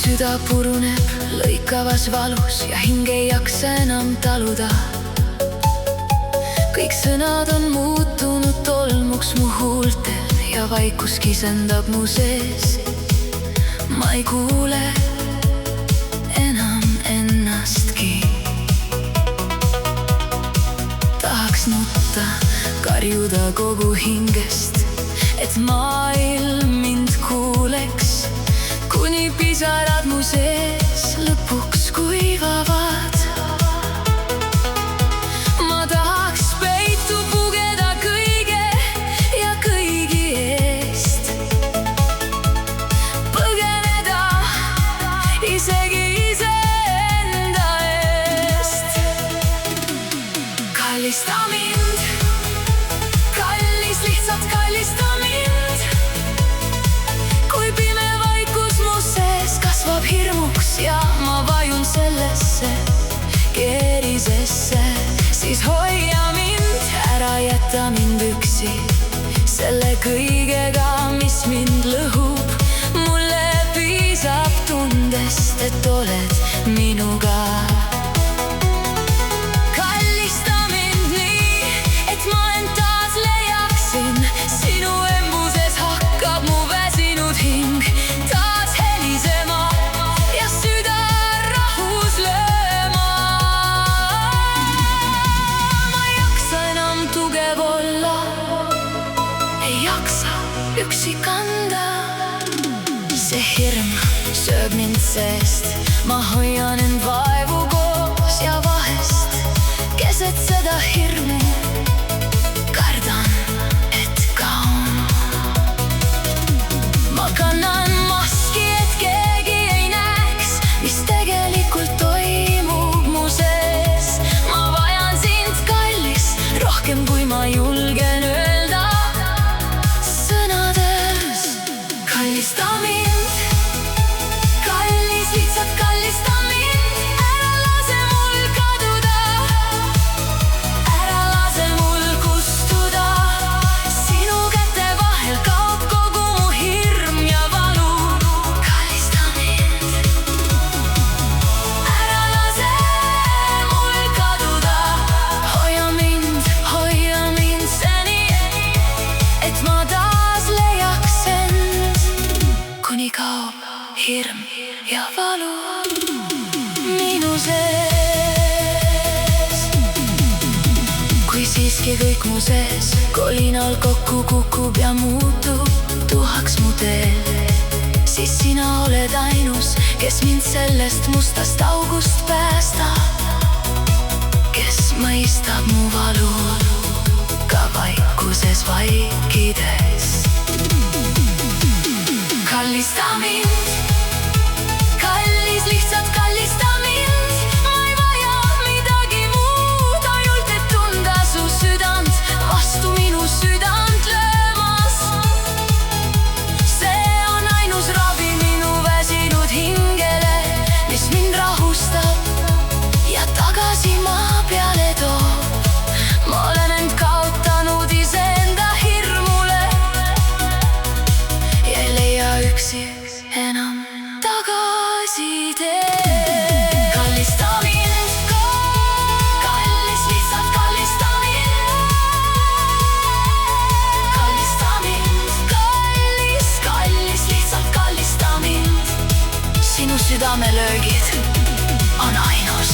süda puruneb lõikavas valus ja hing ei jaksa enam taluda. Kõik sõnad on muutunud tolmuks mu huultel ja vaikus kisendab mu sees. Ma ei kuule enam ennastki. Tahaks nutta, karjuda kogu hingest, et maailm mind kuuleks, kuni pisarad mu sees lõpuks kuivavad. Ma tahaks peitu pugeda kõige ja kõigi eest, põgeneda isegi iseenda eest. Kallista mind, kallis, lihtsalt kallista mind. Kui pime vaikus mu sees kasvab hirmuks ja ma vajun sellesse keerisesse, siis hoia mind, ära jäta mind üksi selle kõigega, mis mind lõhub. Mulle piisab tundest, et oled minuga. Kallista mind nii, et ma end taas leiaksin. Sinu embuses hakkab mu väsinud hing taas helisema ja süda rahus lööma. Ma ei jaksa enam tugev olla, ei jaksa üksi kanda. See hirm sööb mind seest, ma hoian end vaevu koos ja vahest keset seda hirmu kardan, et kaon. Ma kannan maski, et keegi ei näeks, mis tegelikult toimub mu sees. Ma vajan sind, kallis, rohkem kui ma julgen öelda sõnades. Kallista mind, kallis, lihtsalt kallista mind. Ära lase mul kaduda, ära lase mul kustuda. Sinu käte vahel kaob kogu mu hirm ja valu. Kallista mind, ära lase mul kaduda. Hoia mind seni, et ma taas leiaks end, kuni kaob hirm ja valu minu sees. Kui siiski kõik mu sees kolinal kokku kukub ja muutub tuhaks mu teel, siis sina oled ainus, kes mind sellest mustast august päästab, kes mõistab mu valu ka vaikuses vaikides. Kallista mind, kallis, lihtsalt kallista mind. Ma ei vaja midagi muud, ainult et tunda su südant vastu minu südant löömas. See on ainus ravi minu väsinud hingele, mis mind rahustab ja tagasi maa peale toob. Ma olen end kaotanud iseenda hirmule ja ei leia üksi enam tagasi tee. Kallista mind, kallis, lihtsalt kallista mind. Kallista mind, kallis, lihtsalt kallista mind. Sinu südamelöögid on ainus